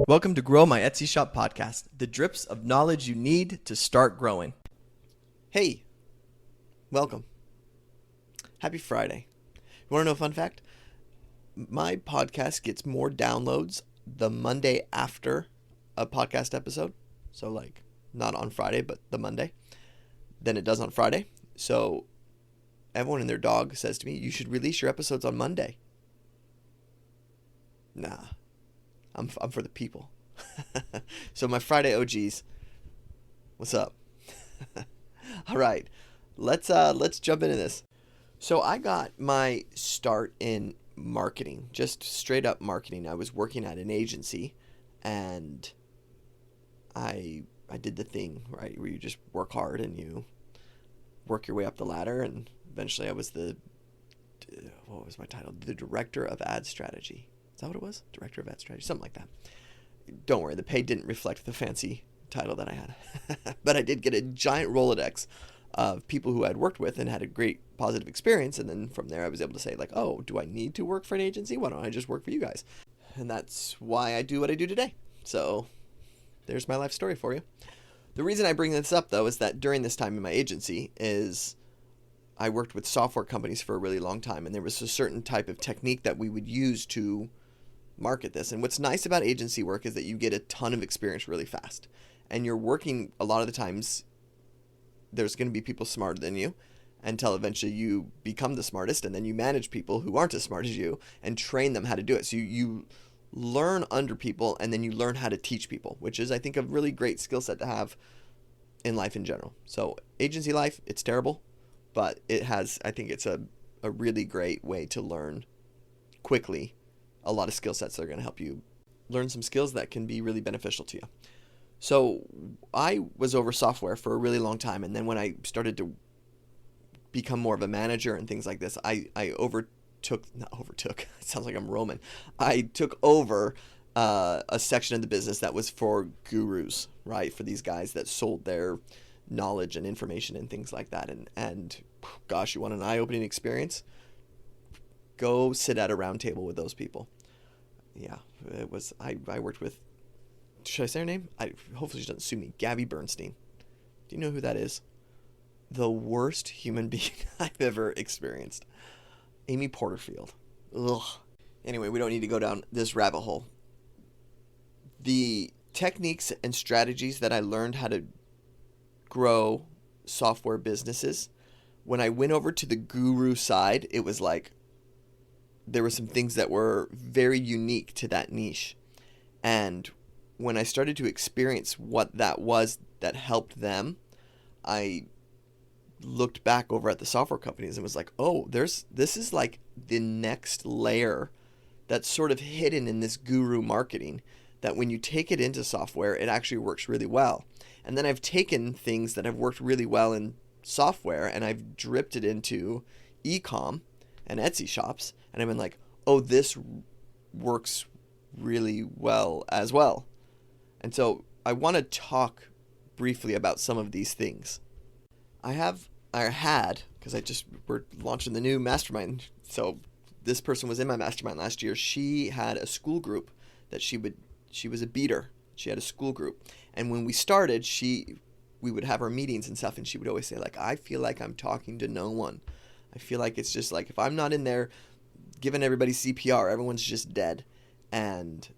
Welcome to Grow My Etsy Shop podcast, the drips of knowledge you need to start growing. Hey, welcome. Happy Friday. You want to know a fun fact? My podcast gets more downloads the Monday after a podcast episode. So like not on Friday, but the Monday, than it does on Friday. So everyone and their dog says to me, you should release your episodes on Monday. Nah, I'm for the people. So my Friday OGs, what's up? All right, let's jump into this. So I got my start in marketing, just straight up marketing. I was working at an agency, and I did the thing, right, where you just work hard and you work your way up the ladder, and eventually I was what was my title? The Director of Ad Strategy. Is that what it was? Director of Ad Strategy, something like that. Don't worry, the pay didn't reflect the fancy title that I had. But I did get a giant Rolodex of people who I'd worked with and had a great positive experience. And then from there, I was able to say, like, oh, do I need to work for an agency? Why don't I just work for you guys? And that's why I do what I do today. So there's my life story for you. The reason I bring this up, though, is that during this time in my agency is I worked with software companies for a really long time. And there was a certain type of technique that we would use to market this. And what's nice about agency work is that you get a ton of experience really fast. And you're working, a lot of the times, there's going to be people smarter than you until eventually you become the smartest, and then you manage people who aren't as smart as you and train them how to do it. So you learn under people, and then you learn how to teach people, which is, I think, a really great skill set to have in life in general. So agency life, it's terrible, but I think it's a really great way to learn quickly a lot of skill sets that are going to help you learn some skills that can be really beneficial to you. So I was over software for a really long time, and then when I started to become more of a manager and things like this, I took over a section of the business that was for gurus, right? For these guys that sold their knowledge and information and things like that. And gosh, you want an eye-opening experience? Go sit at a round table with those people. Yeah, it was. I worked with. Should I say her name? Hopefully she doesn't sue me. Gabby Bernstein. Do you know who that is? The worst human being I've ever experienced. Amy Porterfield. Ugh. Anyway, we don't need to go down this rabbit hole. The techniques and strategies that I learned how to grow software businesses, when I went over to the guru side, it was like there were some things that were very unique to that niche. And when I started to experience what that was that helped them, I looked back over at the software companies and was like, oh, this is like the next layer that's sort of hidden in this guru marketing, that when you take it into software, it actually works really well. And then I've taken things that have worked really well in software and I've dripped it into e-com and Etsy shops, and I've been like, oh, this works really well as well. And so I want to talk briefly about some of these things. We're launching the new mastermind. So this person was in my mastermind last year. She had a school group that she was a beater. She had a school group. And when we started, we would have our meetings and stuff, and she would always say, like, I feel like I'm talking to no one. I feel like it's just like, if I'm not in there giving everybody CPR, everyone's just dead. And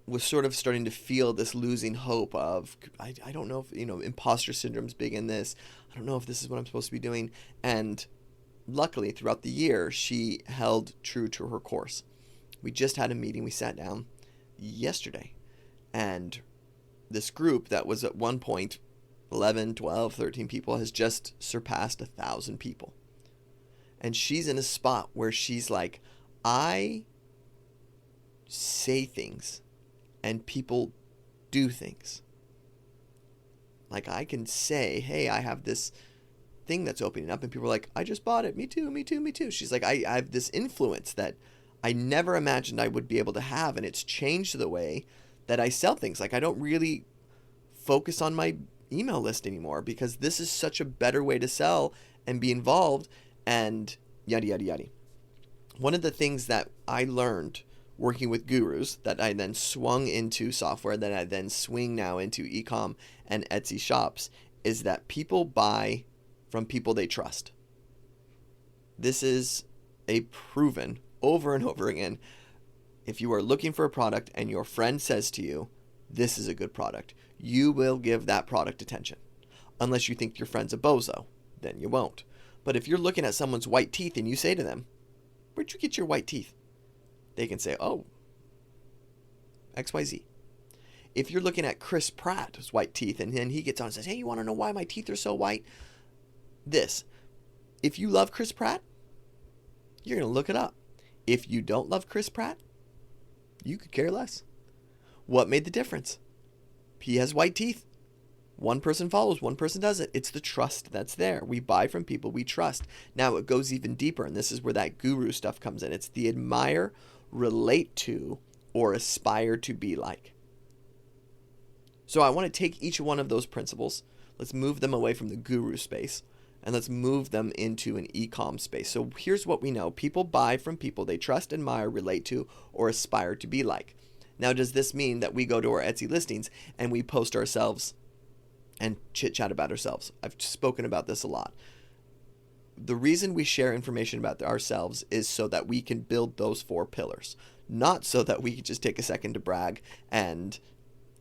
was sort of starting to feel this losing hope of, I don't know if, imposter syndrome's big in this. I don't know if this is what I'm supposed to be doing. And luckily, throughout the year, she held true to her course. We just had a meeting. We sat down yesterday. And this group that was at one point 11, 12, 13 people has just surpassed 1,000 people. And she's in a spot where she's like, I say things and people do things. Like, I can say, hey, I have this thing that's opening up, and people are like, I just bought it. Me too, me too, me too. She's like, I have this influence that I never imagined I would be able to have, and it's changed the way that I sell things. Like, I don't really focus on my email list anymore because this is such a better way to sell and be involved and yada, yada, yada. One of the things that I learned working with gurus that I then swung into software, that I then swing now into e-com and Etsy shops, is that people buy from people they trust. This is a proven over and over again. If you are looking for a product and your friend says to you, this is a good product, you will give that product attention. Unless you think your friend's a bozo, then you won't. But if you're looking at someone's white teeth and you say to them, where'd you get your white teeth? They can say, oh, XYZ. If you're looking at Chris Pratt's white teeth and then he gets on and says, hey, you want to know why my teeth are so white? This. If you love Chris Pratt, you're going to look it up. If you don't love Chris Pratt, you could care less. What made the difference? He has white teeth. One person follows, one person doesn't. It's the trust that's there. We buy from people we trust. Now it goes even deeper, and this is where that guru stuff comes in. It's the admire, relate to, or aspire to be like. So I want to take each one of those principles. Let's move them away from the guru space, and let's move them into an e-com space. So here's what we know. People buy from people they trust, admire, relate to, or aspire to be like. Now, does this mean that we go to our Etsy listings and we post ourselves and chit-chat about ourselves? I've spoken about this a lot. The reason we share information about ourselves is so that we can build those 4 pillars, not so that we can just take a second to brag and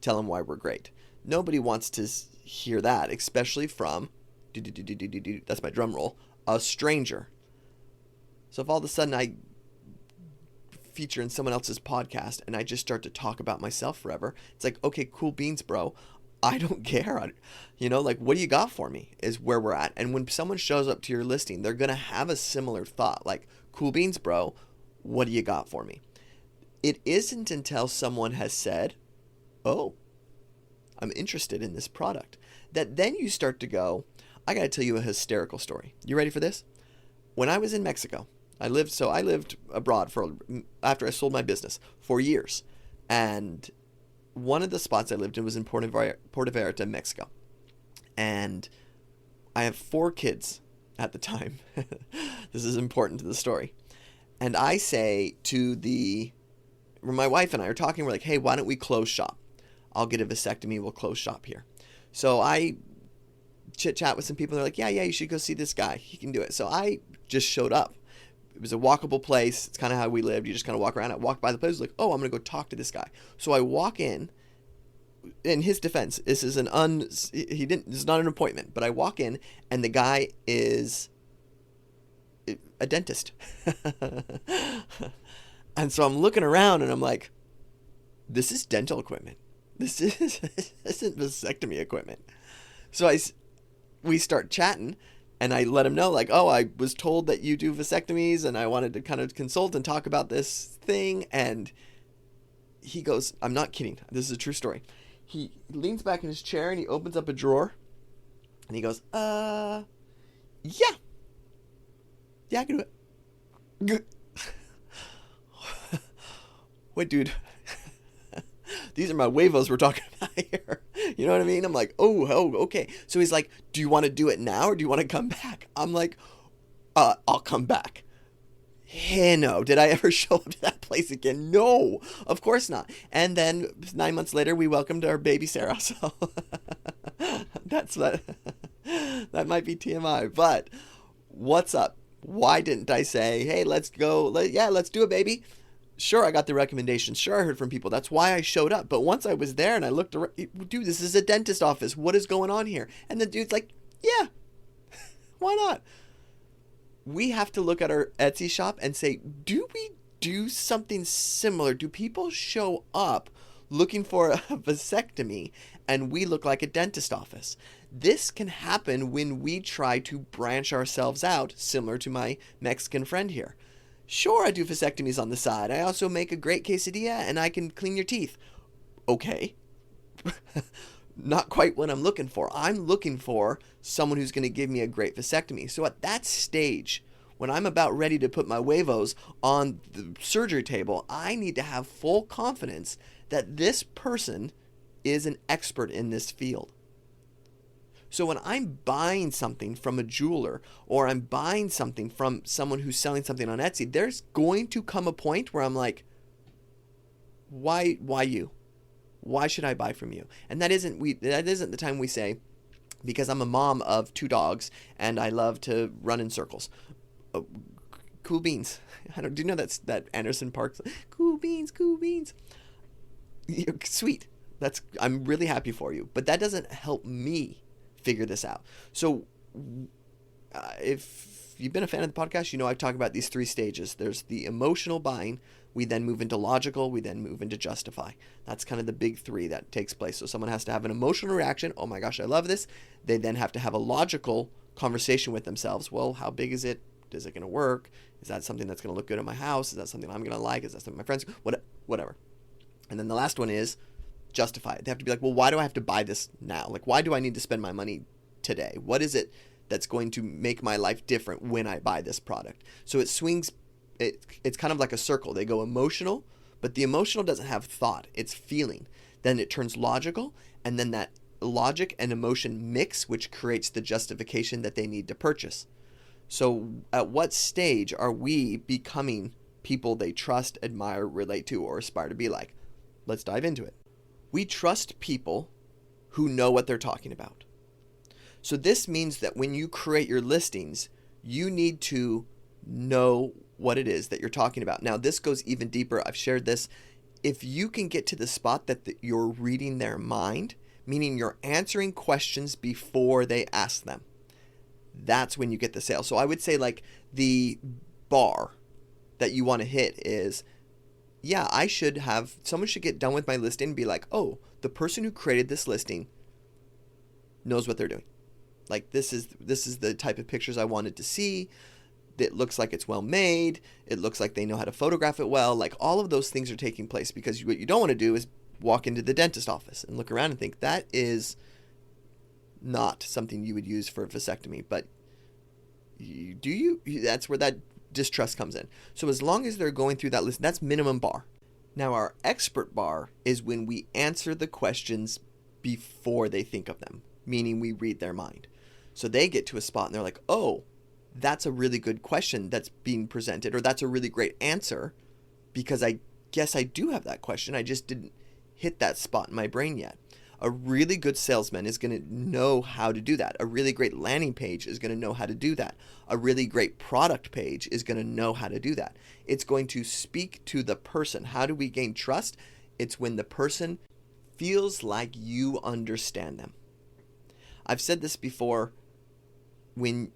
tell them why we're great. Nobody wants to hear that, especially from, that's my drum roll, a stranger. So if all of a sudden I feature in someone else's podcast and I just start to talk about myself forever, it's like, okay, cool beans, bro. I don't care. Like, what do you got for me is where we're at. And when someone shows up to your listing, they're going to have a similar thought, like, cool beans, bro. What do you got for me? It isn't until someone has said, oh, I'm interested in this product, that then you start to go, I got to tell you a hysterical story. You ready for this? When I was in Mexico, I lived abroad after I sold my business for years. And one of the spots I lived in was in Puerto Vallarta, Mexico. And I have 4 kids at the time. This is important to the story. And I say to my wife and I are talking, we're like, hey, why don't we close shop? I'll get a vasectomy, we'll close shop here. So I chit-chat with some people, they're like, yeah, you should go see this guy. He can do it. So I just showed up. It was a walkable place. It's kind of how we lived. You just kind of walk around. I walked by the place, like, oh, I'm going to go talk to this guy. So I walk in his defense, this is it's not an appointment, but I walk in and the guy is a dentist. And so I'm looking around and I'm like, this is dental equipment. This isn't vasectomy equipment. So we start chatting. And I let him know, like, oh, I was told that you do vasectomies and I wanted to kind of consult and talk about this thing. And he goes, I'm not kidding. This is a true story. He leans back in his chair and he opens up a drawer and he goes, yeah. Yeah, I can do it. Wait, dude. These are my huevos we're talking about here. You know what I mean? I'm like, oh, okay. So he's like, do you want to do it now or do you want to come back? I'm like, I'll come back. Hey, no. Did I ever show up to that place again? No, of course not. And then 9 months later, we welcomed our baby Sarah. So that's that. That might be TMI. But what's up? Why didn't I say, hey, let's go. Let's do it, baby. Sure, I got the recommendations. Sure, I heard from people. That's why I showed up. But once I was there and I looked around, dude, this is a dentist office. What is going on here? And the dude's like, yeah, why not? We have to look at our Etsy shop and say, do we do something similar? Do people show up looking for a vasectomy and we look like a dentist office? This can happen when we try to branch ourselves out, similar to my Mexican friend here. Sure, I do vasectomies on the side. I also make a great quesadilla and I can clean your teeth. Okay. Not quite what I'm looking for. I'm looking for someone who's going to give me a great vasectomy. So at that stage, when I'm about ready to put my huevos on the surgery table, I need to have full confidence that this person is an expert in this field. So when I'm buying something from a jeweler or I'm buying something from someone who's selling something on Etsy, there's going to come a point where I'm like, Why you? Why should I buy from you? And that isn't the time we say, because I'm a mom of 2 dogs and I love to run in circles. Oh, cool beans. Do you know that Anderson Park? Cool beans, cool beans. Sweet. I'm really happy for you. But that doesn't help me figure this out. So if you've been a fan of the podcast, you know I talk about these 3 stages. There's the emotional buying. We then move into logical. We then move into justify. That's kind of the big 3 that takes place. So someone has to have an emotional reaction. Oh my gosh, I love this. They then have to have a logical conversation with themselves. Well, how big is it? Is it going to work? Is that something that's going to look good in my house? Is that something I'm going to like? Is that something my friends? Whatever. And then the last one is justify it. They have to be like, well, why do I have to buy this now? Like, why do I need to spend my money today? What is it that's going to make my life different when I buy this product? So it swings. It's kind of like a circle. They go emotional, but the emotional doesn't have thought. It's feeling. Then it turns logical, and then that logic and emotion mix, which creates the justification that they need to purchase. So at what stage are we becoming people they trust, admire, relate to, or aspire to be like? Let's dive into it. We trust people who know what they're talking about. So this means that when you create your listings, you need to know what it is that you're talking about. Now, this goes even deeper. I've shared this. If you can get to the spot that you're reading their mind, meaning you're answering questions before they ask them, that's when you get the sale. So I would say like the bar that you want to hit is, yeah, someone should get done with my listing and be like, oh, the person who created this listing knows what they're doing. Like this is the type of pictures I wanted to see. It looks like it's well made. It looks like they know how to photograph it well. Like all of those things are taking place, because what you don't want to do is walk into the dentist office and look around and think that is not something you would use for a vasectomy. But that's where that distrust comes in. So as long as they're going through that list, that's minimum bar. Now our expert bar is when we answer the questions before they think of them, meaning we read their mind. So they get to a spot and they're like, oh, that's a really good question that's being presented, or that's a really great answer, because I guess I do have that question. I just didn't hit that spot in my brain yet. A really good salesman is going to know how to do that. A really great landing page is going to know how to do that. A really great product page is going to know how to do that. It's going to speak to the person. How do we gain trust? It's when the person feels like you understand them. I've said this before. When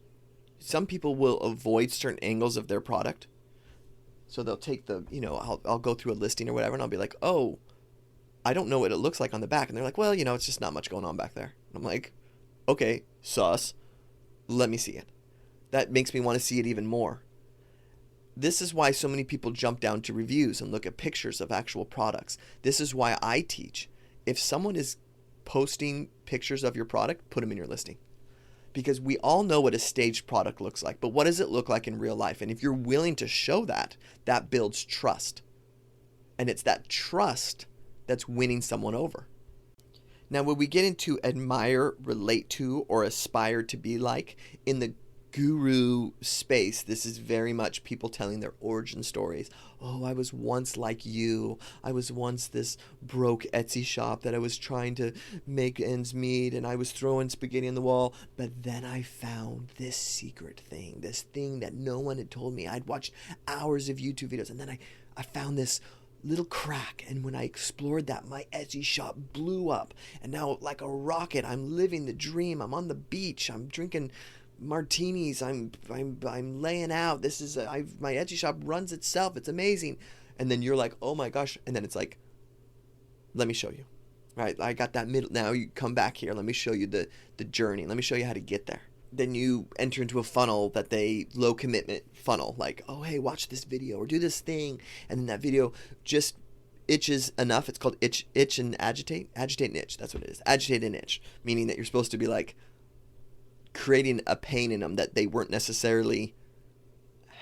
some people will avoid certain angles of their product. So they'll take I'll go through a listing or whatever, and I'll be like, oh, I don't know what it looks like on the back. And they're like, well, it's just not much going on back there. And I'm like, okay, sus. Let me see it. That makes me want to see it even more. This is why so many people jump down to reviews and look at pictures of actual products. This is why I teach. If someone is posting pictures of your product, put them in your listing. Because we all know what a staged product looks like, but what does it look like in real life? And if you're willing to show that, that builds trust. And it's that trust that's winning someone over. Now, when we get into admire, relate to, or aspire to be like, in the guru space, this is very much people telling their origin stories. Oh, I was once like you. I was once this broke Etsy shop that I was trying to make ends meet, and I was throwing spaghetti on the wall, but then I found this secret thing, this thing that no one had told me. I'd watched hours of YouTube videos, and then I found this little crack, and when I explored that, my Etsy shop blew up, and now like a rocket, I'm living the dream. I'm on the beach. I'm drinking martinis. I'm laying out. This is my Etsy shop runs itself. It's amazing. And then you're like, oh my gosh. And then it's like, let me show you. Right? I got that middle. Now you come back here. Let me show you the journey. Let me show you how to get there. Then you enter into a funnel that low commitment funnel. Like, oh, hey, watch this video or do this thing. And then that video just itches enough. It's called itch and agitate. Agitate and itch. That's what it is. Agitate and itch. Meaning that you're supposed to be like creating a pain in them that they weren't necessarily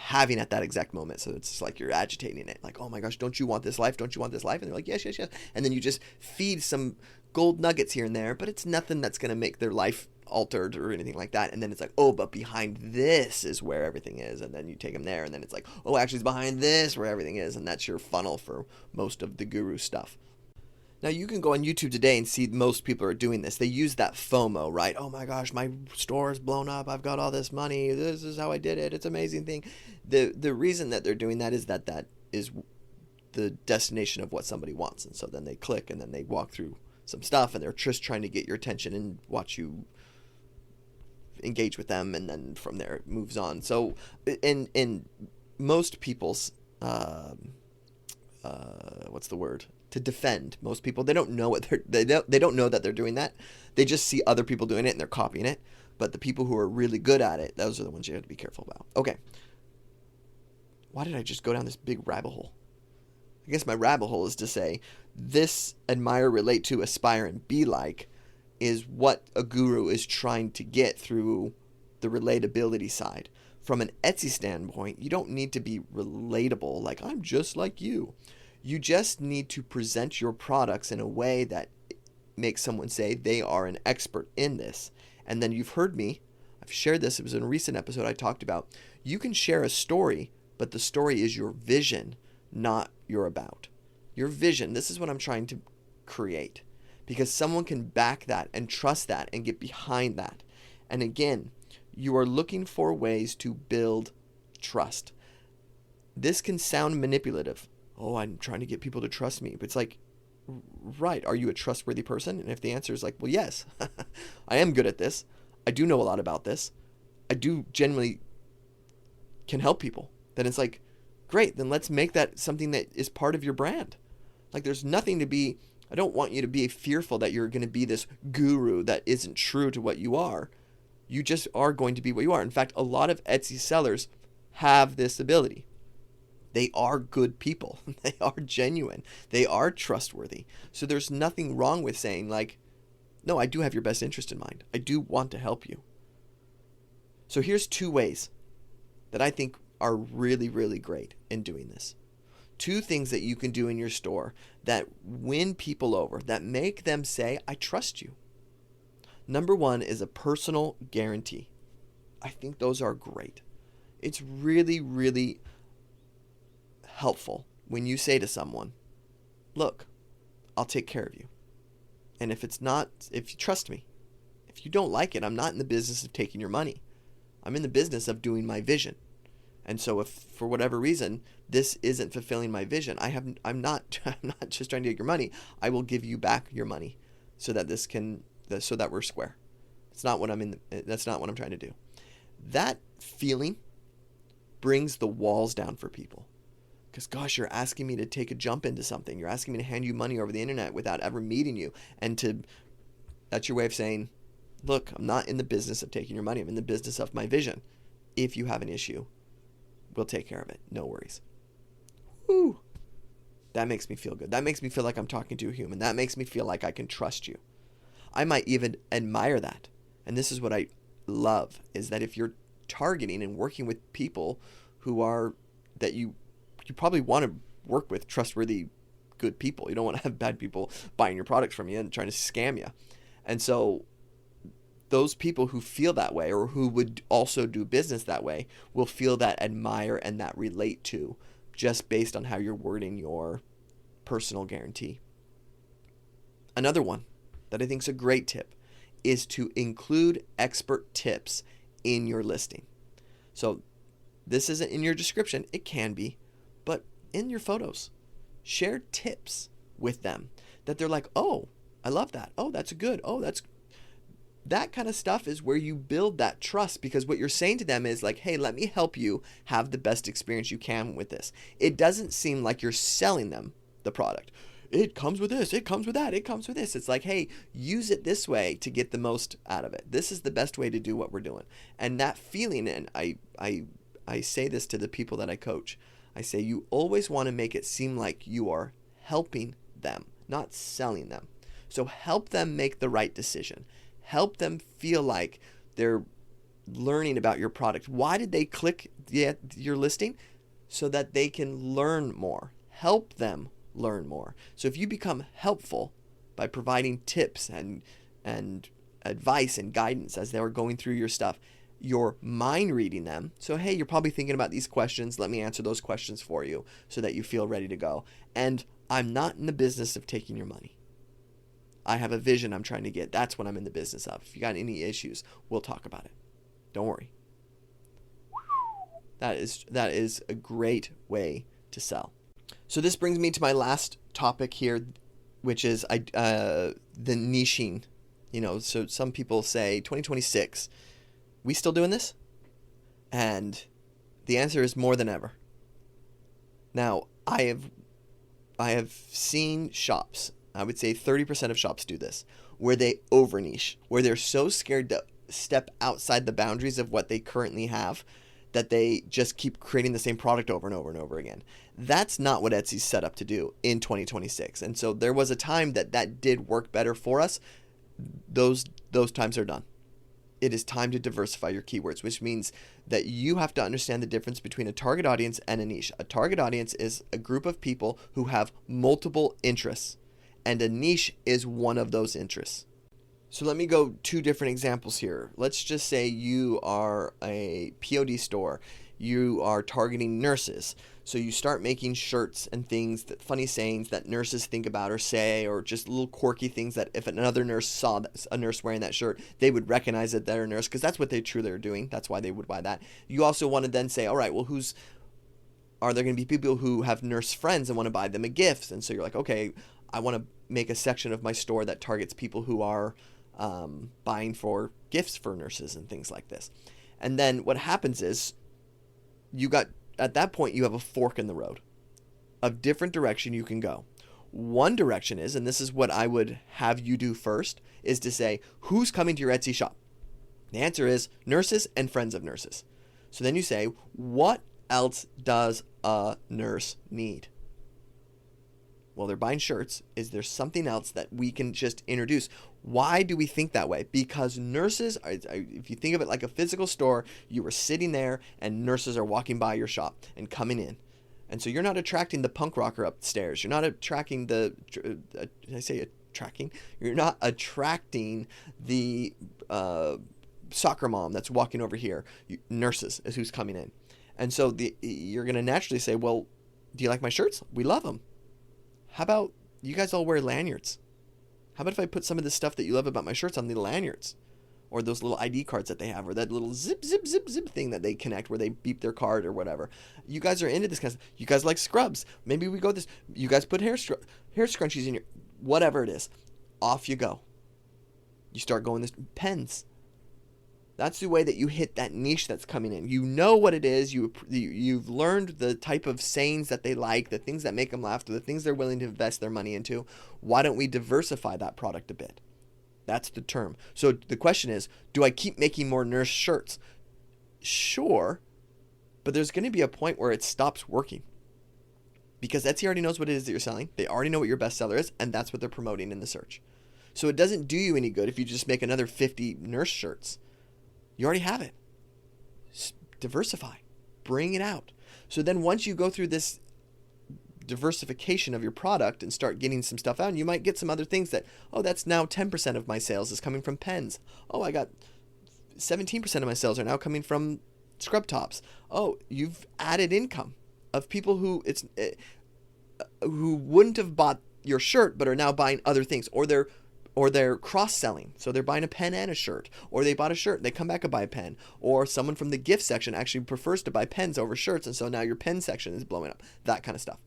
having at that exact moment. So it's like you're agitating it. Like, oh my gosh, don't you want this life? Don't you want this life? And they're like, yes, yes, yes. And then you just feed some gold nuggets here and there, but it's nothing that's going to make their life altered or anything like that. And then it's like, oh, but behind this is where everything is. And then you take them there, and then it's like, oh, actually it's behind this where everything is. And that's your funnel for most of the guru stuff. Now, you can go on YouTube today and see most people are doing this. They use that FOMO, right? Oh my gosh, my store is blown up. I've got all this money. This is how I did it. It's an amazing thing. The reason that they're doing that is that is the destination of what somebody wants. And so then they click, and then they walk through some stuff, and they're just trying to get your attention and watch you engage with them, and then from there it moves on. So in most people's what's the word? To defend most people, they don't know what they don't know that they're doing that. They just see other people doing it and they're copying it. But the people who are really good at it, those are the ones you have to be careful about. Okay. Why did I just go down this big rabbit hole? I guess my rabbit hole is to say this admire, relate to, aspire, and be like is what a guru is trying to get through the relatability side. From an Etsy standpoint, you don't need to be relatable, like I'm just like you. You just need to present your products in a way that makes someone say they are an expert in this. And then you've heard me, I've shared this, it was in a recent episode I talked about, you can share a story, but the story is your vision, not your about. Your vision, this is what I'm trying to create. Because someone can back that and trust that and get behind that. And again, you are looking for ways to build trust. This can sound manipulative. Oh, I'm trying to get people to trust me. But it's like, right, are you a trustworthy person? And if the answer is like, well, yes, I am good at this. I do know a lot about this. I do genuinely can help people. Then it's like, great, then let's make that something that is part of your brand. Like there's nothing to be, I don't want you to be fearful that you're going to be this guru that isn't true to what you are. You just are going to be what you are. In fact, a lot of Etsy sellers have this ability. They are good people. They are genuine. They are trustworthy. So there's nothing wrong with saying like, no, I do have your best interest in mind. I do want to help you. So here's 2 ways that I think are really, really great in doing this. 2 things that you can do in your store that win people over, that make them say, I trust you. Number 1 is a personal guarantee. I think those are great. It's really, really helpful when you say to someone, look, I'll take care of you. And if you trust me, if you don't like it, I'm not in the business of taking your money. I'm in the business of doing my vision. And so if for whatever reason this isn't fulfilling my vision, I'm not just trying to get your money. I will give you back your money so that so that we're square. That's not what I'm trying to do. That feeling brings the walls down for people. Because, gosh, you're asking me to take a jump into something. You're asking me to hand you money over the internet without ever meeting you. And that's your way of saying, look, I'm not in the business of taking your money. I'm in the business of my vision. If you have an issue, we'll take care of it. No worries. Woo! That makes me feel good. That makes me feel like I'm talking to a human. That makes me feel like I can trust you. I might even admire that. And this is what I love, is that if you're targeting and working with people who are, that you probably want to work with trustworthy, good people. You don't want to have bad people buying your products from you and trying to scam you. And so those people who feel that way, or who would also do business that way, will feel that admire and that relate to, just based on how you're wording your personal guarantee. Another one that I think is a great tip is to include expert tips in your listing. So this isn't in your description. It can be. But in your photos, share tips with them that they're like, oh, I love that. Oh, that's good. Oh, that kind of stuff is where you build that trust, because what you're saying to them is like, hey, let me help you have the best experience you can with this. It doesn't seem like you're selling them the product. It comes with this, it comes with that, it comes with this. It's like, hey, use it this way to get the most out of it. This is the best way to do what we're doing. And that feeling, and I say this to the people that I coach, I say you always want to make it seem like you are helping them, not selling them. So help them make the right decision. Help them feel like they're learning about your product. Why did they click your listing? So that they can learn more. Help them learn more. So if you become helpful by providing tips and advice and guidance as they are going through your stuff, you're mind reading them. So, hey, you're probably thinking about these questions. Let me answer those questions for you so that you feel ready to go. And I'm not in the business of taking your money. I have a vision I'm trying to get. That's what I'm in the business of. If you got any issues, we'll talk about it. Don't worry. That is a great way to sell. So this brings me to my last topic here, which is the niching. So some people say 2026, we still doing this? And the answer is more than ever. Now, I have seen shops, I would say 30% of shops do this, where they over niche, where they're so scared to step outside the boundaries of what they currently have that they just keep creating the same product over and over and over again. That's not what Etsy's set up to do in 2026. And so there was a time that did work better for us. Those times are done. It is time to diversify your keywords, which means that you have to understand the difference between a target audience and a niche. A target audience is a group of people who have multiple interests, and a niche is one of those interests. So let me go 2 different examples here. Let's just say you are a POD store. You are targeting nurses. So you start making shirts and things, funny sayings that nurses think about or say, or just little quirky things that if another nurse saw a nurse wearing that shirt, they would recognize that they're a nurse because that's what they truly are doing. That's why they would buy that. You also want to then say, all right, well, are there going to be people who have nurse friends and want to buy them a gift? And so you're like, okay, I want to make a section of my store that targets people who are buying for gifts for nurses and things like this. And then what happens is at that point you have a fork in the road of different direction you can go. One direction is, and this is what I would have you do first, is to say, who's coming to your Etsy shop? The answer is nurses and friends of nurses. So then you say, what else does a nurse need? Well, they're buying shirts. Is there something else that we can just introduce? Why do we think that way? Because nurses, if you think of it like a physical store, you were sitting there and nurses are walking by your shop and coming in. And so you're not attracting the punk rocker upstairs. You're not attracting You're not attracting the soccer mom that's walking over here. Nurses is who's coming in. And so you're going to naturally say, well, do you like my shirts? We love them. How about you guys all wear lanyards? How about if I put some of the stuff that you love about my shirts on the lanyards? Or those little ID cards that they have, or that little zip, zip, zip, zip thing that they connect where they beep their card or whatever. You guys are into this kind of stuff. You guys like scrubs. Maybe we go this. You guys put hair scrunchies in your, whatever it is. Off you go. You start going this, pens. That's the way that you hit that niche that's coming in. You know what it is. You've learned the type of sayings that they like, the things that make them laugh, the things they're willing to invest their money into. Why don't we diversify that product a bit? That's the term. So the question is, do I keep making more nurse shirts? Sure, but there's going to be a point where it stops working. Because Etsy already knows what it is that you're selling. They already know what your bestseller is, and that's what they're promoting in the search. So it doesn't do you any good if you just make another 50 nurse shirts. You already have it. Diversify. Bring it out. So then once you go through this diversification of your product and start getting some stuff out, and you might get some other things that, oh, that's now 10% of my sales is coming from pens. Oh, I got 17% of my sales are now coming from scrub tops. Oh, you've added income of people who wouldn't have bought your shirt but are now buying other things, or they're cross-selling. So they're buying a pen and a shirt, or they bought a shirt and they come back and buy a pen, or someone from the gift section actually prefers to buy pens over shirts, and so now your pen section is blowing up. That kind of stuff.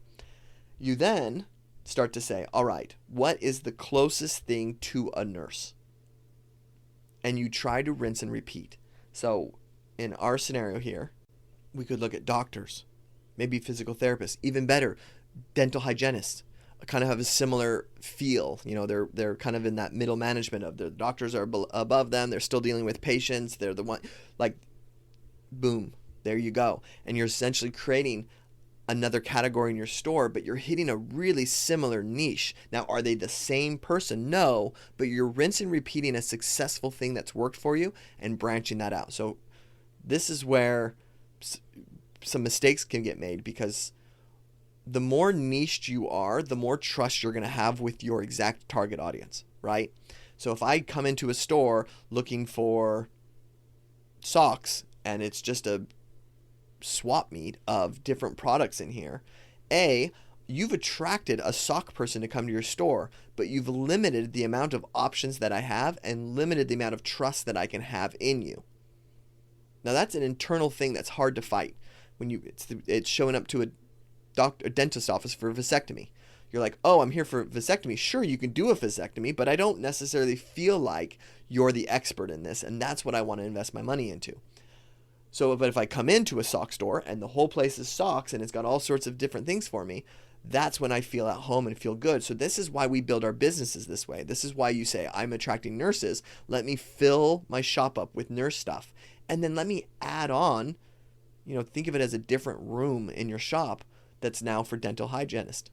You then start to say, all right, what is the closest thing to a nurse? And you try to rinse and repeat. So in our scenario here, we could look at doctors, maybe physical therapists, even better, dental hygienists. Kind of have a similar feel. You know, they're kind of in that middle management of the doctors are above them. They're still dealing with patients. They're the one, like, boom, there you go. And you're essentially creating another category in your store, but you're hitting a really similar niche. Now, are they the same person? No, but you're rinse and repeating a successful thing that's worked for you and branching that out. So this is where some mistakes can get made, because the more niched you are, the more trust you're going to have with your exact target audience, right? So if I come into a store looking for socks and it's just a swap meet of different products in here, you've attracted a sock person to come to your store, but you've limited the amount of options that I have and limited the amount of trust that I can have in you. Now that's an internal thing that's hard to fight. When it's showing up to a dentist office for a vasectomy. You're like, oh, I'm here for vasectomy. Sure, you can do a vasectomy, but I don't necessarily feel like you're the expert in this, and that's what I want to invest my money into. So, but if I come into a sock store and the whole place is socks and it's got all sorts of different things for me, that's when I feel at home and feel good. So this is why we build our businesses this way. This is why you say, I'm attracting nurses. Let me fill my shop up with nurse stuff. And then let me add on, think of it as a different room in your shop that's now for dental hygienist.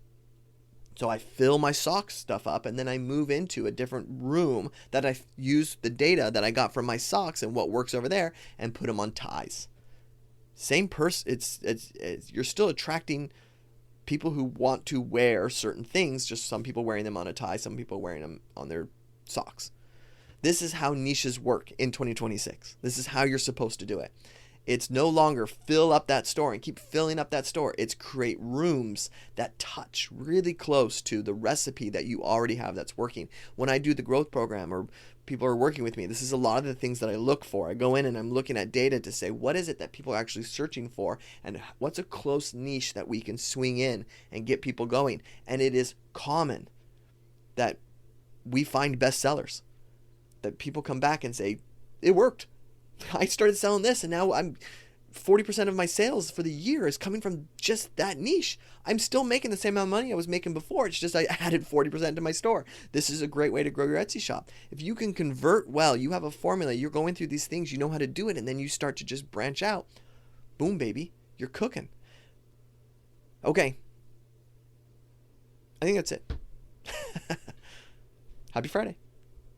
So I fill my sock stuff up, and then I move into a different room that I use the data that I got from my socks and what works over there and put them on ties. Same person. It's you're still attracting people who want to wear certain things, just some people wearing them on a tie, some people wearing them on their socks. This is how niches work in 2026. This is how you're supposed to do it. It's no longer fill up that store and keep filling up that store. It's create rooms that touch really close to the recipe that you already have that's working. When I do the growth program or people are working with me, this is a lot of the things that I look for. I go in and I'm looking at data to say, what is it that people are actually searching for, and what's a close niche that we can swing in and get people going. And it is common that we find bestsellers, that people come back and say, it worked. I started selling this, and now 40% of my sales for the year is coming from just that niche. I'm still making the same amount of money I was making before. It's just I added 40% to my store. This is a great way to grow your Etsy shop. If you can convert well, you have a formula, you're going through these things, you know how to do it, and then you start to just branch out. Boom, baby, you're cooking. Okay. I think that's it. Happy Friday.